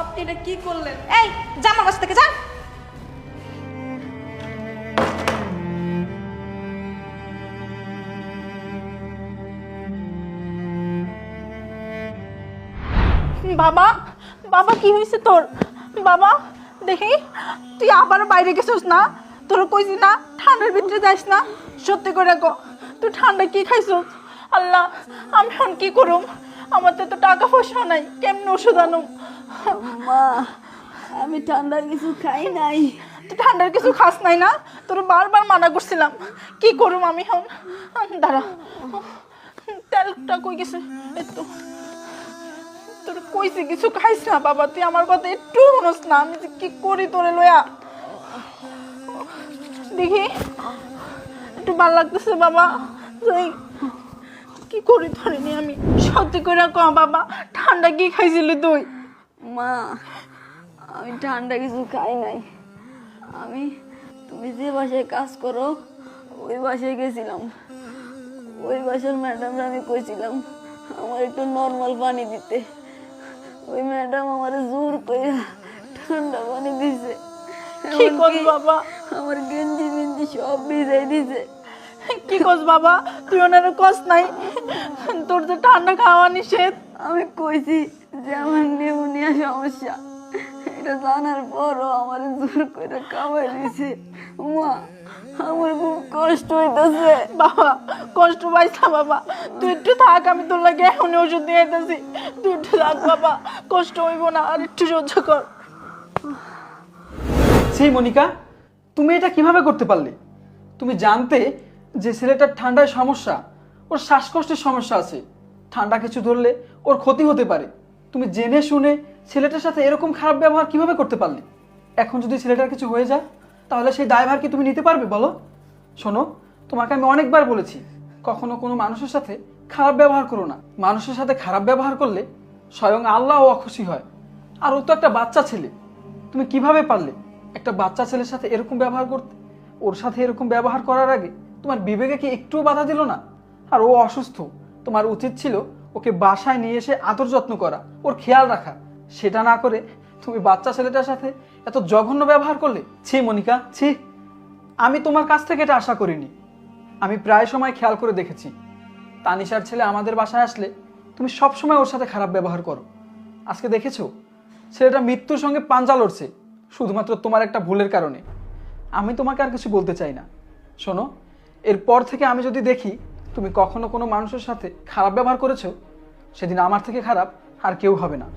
আপনি এটা কি করলেন? এই যা আমার বাসা থেকে যা। বাবা, বাবা কি হয়েছে তোর? বাবা দেখি তুই আবার বাইরে গেছিস না? তোর কইছি না ঠান্ডার ভিতরে যাইস না। সত্যি করে কো, তুই ঠান্ডা কি খাইছিস? আল্লাহ, আমি এখন কি করুম? আমার তো টাকা পয়সা নাই, কেমনে ওষুধ আনুম? মা, আমি ঠান্ডার কিছু খাই নাই। তুই ঠান্ডার কিছু খাস নাই না? তোর বারবার মানা করছিলাম, কি করুম আমি এখন? দাঁড়া, তেলটা কই গেছে? একটু তোর কইছি কিছু খাইস না বাবা, তুই আমার কথা একটু শুনস না। আমি যে কি করি তোরে লয়া, দেখি একটু ভাল লাগতেছে বাবা। যাই, কি করি তোরে নিয়ে আমি? সত্যি করে ক বাবা, ঠান্ডা কি খাইছিলি তুই? মা, আমি ঠান্ডা কিছু খাই নাই। তুমি যে বাসায় কাজ করো ওই বাসায় গেছিলাম। ওই বাসার ম্যাডামরা আমি কইছিলাম আমার একটু নর্মাল পানি দিতে। ওই ম্যাডাম আমার জোর করে ঠান্ডা পানি দিছে। কি কস বাবা? আমার গেঞ্জি মেঞ্জি সব ভিজাই দিছে। কি কস বাবা? তুই ওনার কস নাই? তোর যে ঠান্ডা খাওয়া নিষেধ। আমি কইছি যে আমার নিউমোনিয়া সমস্যা, এটা জানার পরও আমার জোর করে খাওয়াই দিছে। মা, আমার খুব কষ্ট হইতেছে। বাবা কষ্ট পাইছ না বাবা, তুই একটু থাক, আমি তোর লাগে এখন ওষুধ দিয়ে দিতেছি। তুই একটু থাক বাবা, কষ্ট হইব না, আর একটু সহ্য কর। সেই মনিকা, তুমি এটা কিভাবে করতে পারলে? তুমি জানতে যে ছেলেটার ঠান্ডায় সমস্যা, ওর শ্বাসকষ্টের সমস্যা আছে, ঠান্ডা কিছু ধরলে ওর ক্ষতি হতে পারে। তুমি জেনে শুনে ছেলেটার সাথে এরকম খারাপ ব্যবহার কিভাবে করতে পারলে? এখন যদি ছেলেটার কিছু হয়ে যায় তাহলে সেই দায়ভার কি তুমি নিতে পারবে বলো? শোনো, তোমাকে আমি অনেকবার বলেছি কখনো কোনো মানুষের সাথে খারাপ ব্যবহার করো না। মানুষের সাথে খারাপ ব্যবহার করলে স্বয়ং আল্লাহও অখুশি হয়। আর ও তো একটা বাচ্চা ছেলে, তুমি কিভাবে পারলে একটা বাচ্চা ছেলের সাথে এরকম ব্যবহার করতে? ওর সাথে এরকম ব্যবহার করার আগে তোমার বিবেকে কি একটুও বাধা দিল না? আর ও অসুস্থ, তোমার উচিত ছিল ওকে বাসায় নিয়ে এসে আদর যত্ন করা, ওর খেয়াল রাখা। সেটা না করে তুমি বাচ্চা ছেলেটার সাথে এত জঘন্য ব্যবহার করলে। ছি মনিকা, ছি। আমি তোমার কাছ থেকে এটা আশা করিনি। আমি প্রায় সময় খেয়াল করে দেখেছি তানিশার ছেলে আমাদের বাসায় আসলে তুমি সব সময় ওর সাথে খারাপ ব্যবহার করো। আজকে দেখেছো ছেলেটা মৃত্যুর সঙ্গে পাঞ্জা লড়ছে শুধুমাত্র তোমার একটা ভুলের কারণে। আমি তোমাকে আর কিছু বলতে চাই না। শোনো, এরপর থেকে আমি যদি দেখি তুমি কখনো কোনো মানুষের সাথে খারাপ ব্যবহার করেছো, সেদিন আমার থেকে খারাপ আর কেউ হবে না।